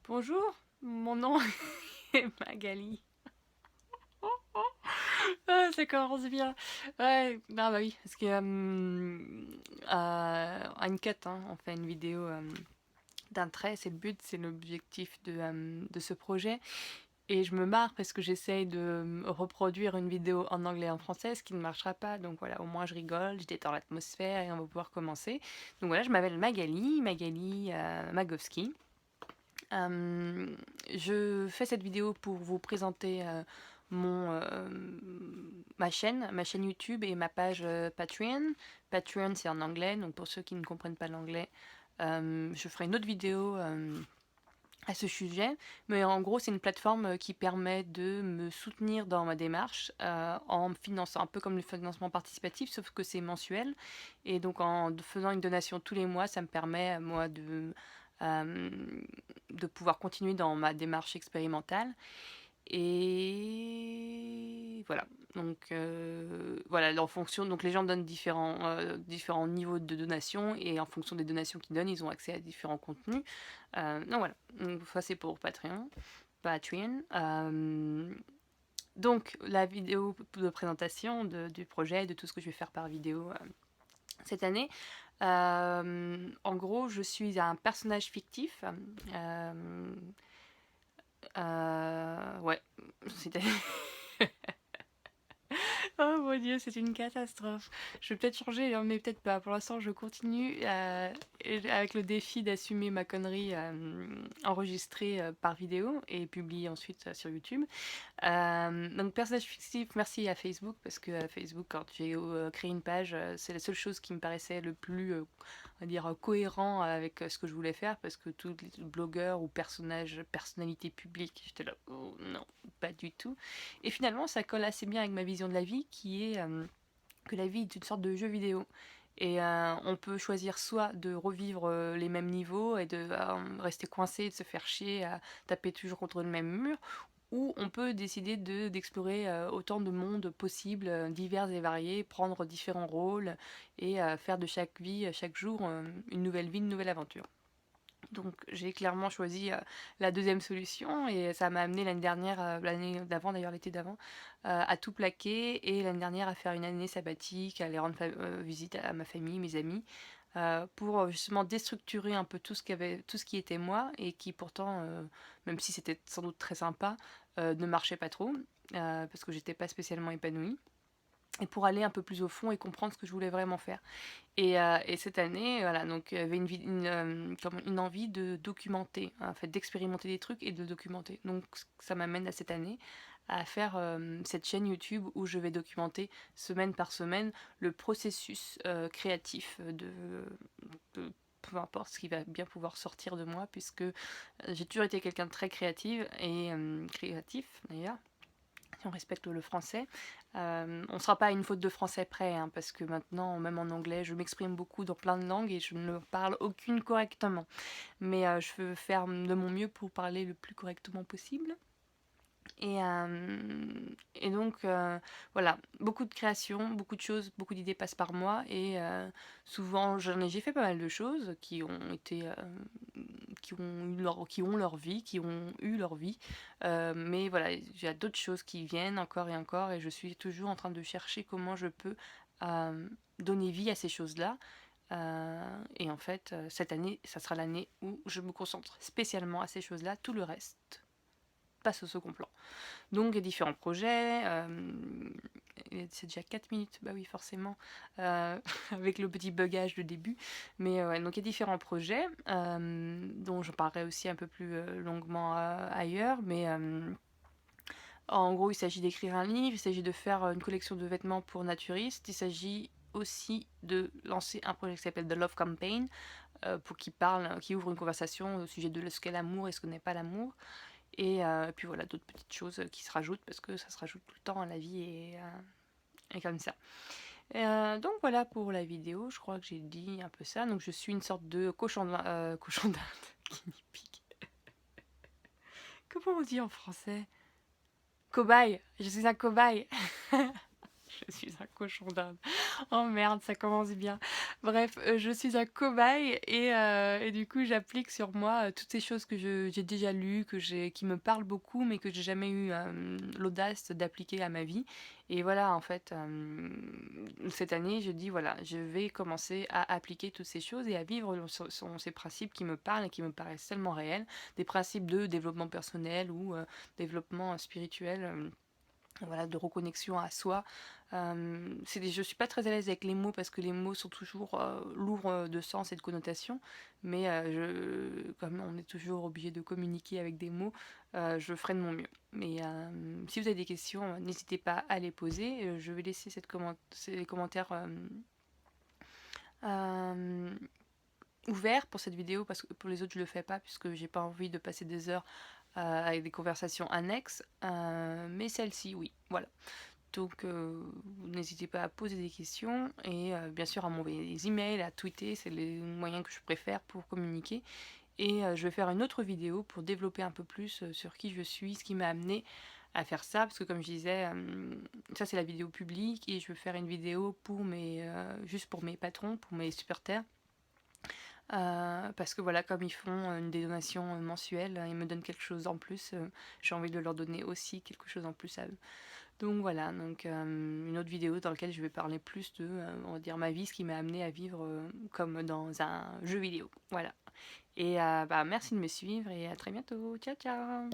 Bonjour, mon nom est Magali. Ah, ça commence bien. Ouais, ah bah oui, parce que Uncut, hein, on fait une vidéo d'un trait, c'est le but, c'est l'objectif de ce projet. Et je me marre parce que j'essaye de reproduire une vidéo en anglais et en français, ce qui ne marchera pas. Donc voilà, au moins je rigole, je détends l'atmosphère et on va pouvoir commencer. Donc voilà, je m'appelle Magali Magowski. Euh, je fais cette vidéo pour vous présenter mon, ma chaîne YouTube et ma page Patreon. Patreon, c'est en anglais, donc pour ceux qui ne comprennent pas l'anglais, je ferai une autre vidéo à ce sujet. Mais en gros, c'est une plateforme qui permet de me soutenir dans ma démarche en me finançant, un peu comme le financement participatif, sauf que c'est mensuel. Et donc en faisant une donation tous les mois, ça me permet, moi, euh, de pouvoir continuer dans ma démarche expérimentale. Et voilà. Donc voilà, en fonction, donc les gens donnent différents niveaux de donation et en fonction des donations qu'ils donnent, ils ont accès à différents contenus. Donc voilà. Donc ça c'est pour Patreon. Patreon. Donc la vidéo de présentation du projet, de tout ce que je vais faire par vidéo cette année. En gros, je suis un personnage fictif. Ouais, c'était oh mon dieu, c'est une catastrophe. Je vais peut-être changer, hein, mais peut-être pas. Pour l'instant, je continue avec le défi d'assumer ma connerie enregistrée par vidéo et publiée ensuite sur YouTube. Donc, personnage fictif, merci à Facebook, parce que Facebook, quand j'ai créé une page, c'est la seule chose qui me paraissait le plus, on va dire, cohérent avec ce que je voulais faire, parce que tous les blogueurs ou personnalités publiques, j'étais là, oh non, pas du tout. Et finalement, ça colle assez bien avec ma vision de la vie, qui est que la vie est une sorte de jeu vidéo. Et on peut choisir soit de revivre les mêmes niveaux et de rester coincé, de se faire chier à taper toujours contre le même mur, ou on peut décider d'explorer autant de mondes possibles, divers et variés, prendre différents rôles et faire de chaque vie, chaque jour, une nouvelle vie, une nouvelle aventure. Donc j'ai clairement choisi la deuxième solution et ça m'a amené l'année dernière, l'année d'avant d'ailleurs, l'été d'avant, à tout plaquer et l'année dernière à faire une année sabbatique, à aller rendre visite à ma famille, mes amis, pour justement déstructurer un peu tout ce qui était moi et qui pourtant, même si c'était sans doute très sympa, ne marchait pas trop parce que j'étais pas spécialement épanouie. Et pour aller un peu plus au fond et comprendre ce que je voulais vraiment faire. Et cette année, voilà, donc il y avait comme une envie de documenter, hein, en fait, d'expérimenter des trucs et de documenter. Donc ça m'amène à cette année à faire cette chaîne YouTube où je vais documenter semaine par semaine le processus créatif de peu importe ce qui va bien pouvoir sortir de moi, puisque j'ai toujours été quelqu'un de très créatif d'ailleurs, si on respecte le français. On ne sera pas à une faute de français près, hein, parce que maintenant, même en anglais, je m'exprime beaucoup dans plein de langues et je ne parle aucune correctement. Mais je veux faire de mon mieux pour parler le plus correctement possible. Et donc, voilà, beaucoup de créations, beaucoup de choses, beaucoup d'idées passent par moi. Et souvent, j'ai fait pas mal de choses qui ont été, qui ont leur vie, qui ont eu leur vie. Mais voilà, j'ai d'autres choses qui viennent encore et encore. Et je suis toujours en train de chercher comment je peux donner vie à ces choses-là. Et en fait, cette année, ça sera l'année où je me concentre spécialement à ces choses-là. Tout le reste passe au second plan. Donc il y a différents projets. C'est déjà 4 minutes, bah oui forcément, avec le petit bugage de début. Mais ouais, donc il y a différents projets dont je parlerai aussi un peu plus longuement ailleurs. Mais en gros, il s'agit d'écrire un livre, il s'agit de faire une collection de vêtements pour naturistes, il s'agit aussi de lancer un projet qui s'appelle The Love Campaign, pour qui ouvre une conversation au sujet de ce qu'est l'amour et ce que n'est pas l'amour. Et puis voilà, d'autres petites choses qui se rajoutent parce que ça se rajoute tout le temps à la vie et comme ça. Donc voilà pour la vidéo, je crois que j'ai dit un peu ça. Donc je suis une sorte de cochon d'Inde, guinea pig. Comment on dit en français? Cobaye, je suis un cobaye. Je suis un cochon d'Inde. Oh merde, ça commence bien. Bref, je suis un cobaye et du coup, j'applique sur moi, toutes ces choses que je j'ai déjà lues, qui me parlent beaucoup, mais que j'ai jamais eu, l'audace d'appliquer à ma vie et voilà, en fait, cette année, je dis: «Voilà, je vais commencer à appliquer toutes ces choses et à vivre selon ces principes qui me parlent et qui me paraissent tellement réels». Des principes de développement personnel ou, développement spirituel, voilà, de reconnexion à soi. Je suis pas très à l'aise avec les mots parce que les mots sont toujours lourds de sens et de connotation, mais comme on est toujours obligé de communiquer avec des mots, je ferai de mon mieux. Mais si vous avez des questions, n'hésitez pas à les poser. Je vais laisser ces commentaires euh, ouverts pour cette vidéo parce que pour les autres je le fais pas puisque j'ai pas envie de passer des heures avec des conversations annexes, mais celle-ci oui, voilà. Donc, n'hésitez pas à poser des questions et bien sûr à m'envoyer des emails, à tweeter, c'est les moyens que je préfère pour communiquer. Et je vais faire une autre vidéo pour développer un peu plus sur qui je suis, ce qui m'a amené à faire ça, parce que comme je disais, ça c'est la vidéo publique et je vais faire une vidéo juste pour mes patrons, pour mes supporters. Parce que voilà, comme ils font des donations mensuelles, ils me donnent quelque chose en plus, j'ai envie de leur donner aussi quelque chose en plus à eux. Donc voilà, une autre vidéo dans laquelle je vais parler plus de, on va dire, ma vie, ce qui m'a amené à vivre comme dans un jeu vidéo. Voilà. Et bah, merci de me suivre et à très bientôt. Ciao, ciao!